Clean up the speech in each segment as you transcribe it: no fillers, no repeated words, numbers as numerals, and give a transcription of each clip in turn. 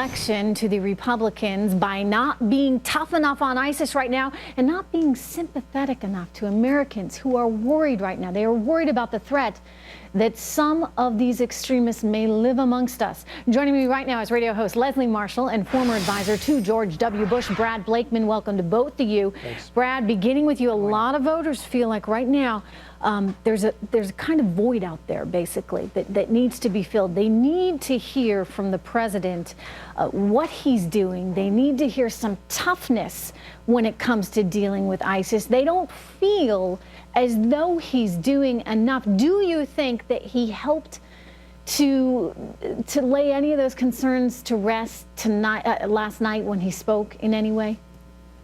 election to the Republicans by not being tough enough on ISIS right now and not being sympathetic enough to Americans who are worried right now. They are worried about the threat that some of these extremists may live amongst us. Joining me right now is radio host Leslie Marshall and former advisor to George W. Bush, Brad Blakeman. Welcome to both of you. Thanks. Brad, beginning with you, a lot of voters feel like right now there's a kind of void out there, basically, that needs to be filled. They need to hear from the president what he's doing. They need to hear some toughness when it comes to dealing with ISIS. They don't feel as though he's doing enough. Do you think that he helped to lay any of those concerns to rest tonight, last night when he spoke in any way?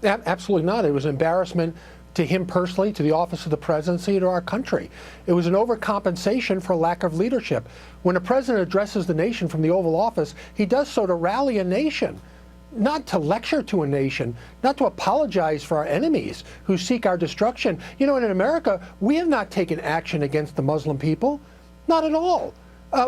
Absolutely not. It was an embarrassment to him personally, to the office of the presidency, to our country. It was an overcompensation for lack of leadership. When a president addresses the nation from the Oval Office, he does so to rally a nation, not to lecture to a nation, not to apologize for our enemies who seek our destruction. You know, and in America, we have not taken action against the Muslim people, not at all.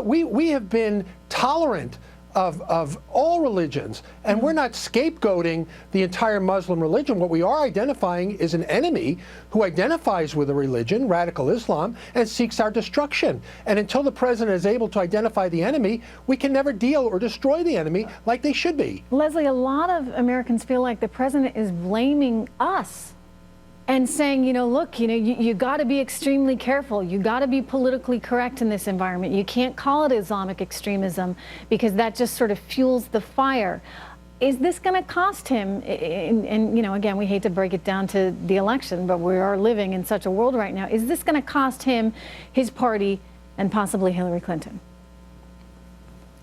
We have been tolerant of all religions, and we're not scapegoating the entire Muslim religion. What we are identifying is an enemy who identifies with a religion, radical Islam, and seeks our destruction. And until the president is able to identify the enemy, we can never deal or destroy the enemy like they should be. Leslie, a lot of Americans feel like the president is blaming us and saying, you know, look, you know, you got to be extremely careful. You got to be politically correct in this environment. You can't call it Islamic extremism because that just sort of fuels the fire. Is this going to cost him? And, you know, again, we hate to break it down to the election, but we are living in such a world right now. Is this going to cost him, his party, and possibly Hillary Clinton?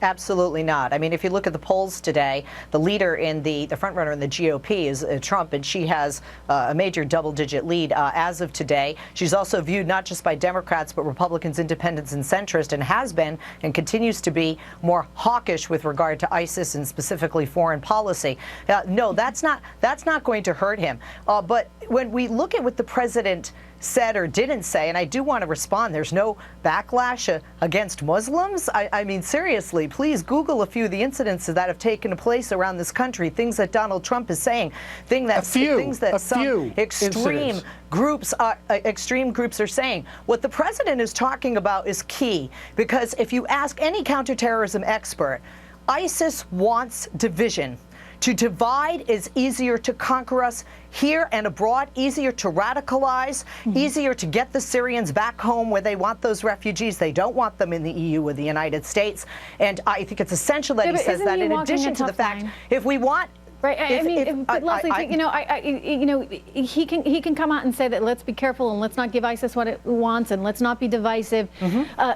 Absolutely not. I mean, if you look at the polls today, the leader in the front runner in the GOP is Trump, and she has a major double-digit lead as of today. She's also viewed not just by Democrats, but Republicans, independents, and centrist, and has been and continues to be more hawkish with regard to ISIS and specifically foreign policy. No, that's not going to hurt him. But when we look at what the president said or didn't say, and I do want to respond, there's no backlash against Muslims. I mean, seriously, please Google a few of the incidents that have taken place around this country, things that Donald Trump is saying, things that some extreme groups are saying. What the president is talking about is key, because if you ask any counterterrorism expert, ISIS wants division. To divide is easier to conquer us here and abroad, easier to radicalize, easier to get the Syrians back home where they want those refugees. They don't want them in the EU or the United States. And I think it's essential that he says that, in addition to the fact, if we want... Right. But Leslie, he can come out and say that let's be careful and let's not give ISIS what it wants and let's not be divisive.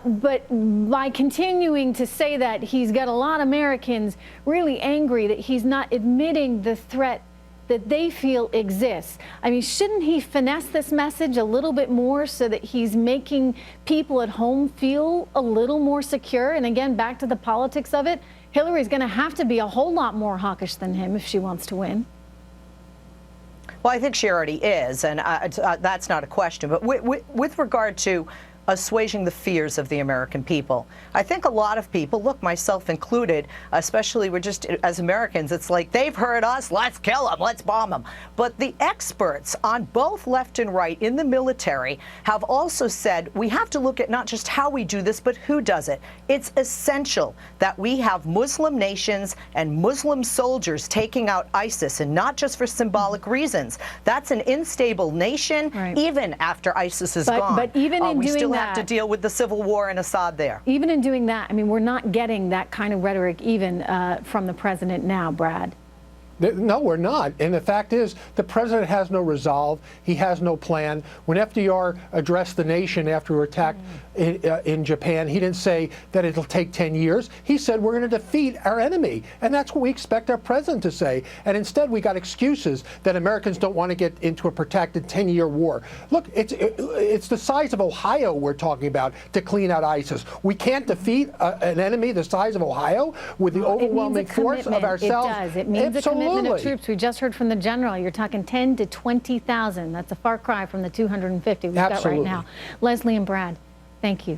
But by continuing to say that, he's got a lot of Americans really angry that he's not admitting the threat that they feel exists. I mean, shouldn't he finesse this message a little bit more so that he's making people at home feel a little more secure? And again, back to the politics of it, Hillary's going to have to be a whole lot more hawkish than him if she wants to win. Well, I think she already is, and that's not a question. But with regard to assuaging the fears of the American people, I think a lot of people, look, myself included, especially we're just, as Americans, it's like, they've heard us, let's kill them, let's bomb them. But the experts on both left and right in the military have also said we have to look at not just how we do this, but who does it. It's essential that we have Muslim nations and Muslim soldiers taking out ISIS, and not just for symbolic reasons. That's an unstable nation, even after ISIS is gone. But even in doing that, have to deal with the civil war in Assad there. Even in doing that, I mean, we're not getting that kind of rhetoric even from the president now, Brad. No, we're not. And the fact is, the president has no resolve. He has no plan. When FDR addressed the nation after we were attacked in Japan, he didn't say that it'll take 10 years. He said we're going to defeat our enemy. And that's what we expect our president to say. And instead, we got excuses that Americans don't want to get into a protracted 10-year war. Look, it's the size of Ohio we're talking about to clean out ISIS. We can't defeat an enemy the size of Ohio with the overwhelming force of ourselves. It does. It means a commitment of troops. We just heard from the general. You're talking 10 to 20,000. That's a far cry from the 250 we've got right now. Leslie and Brad, thank you.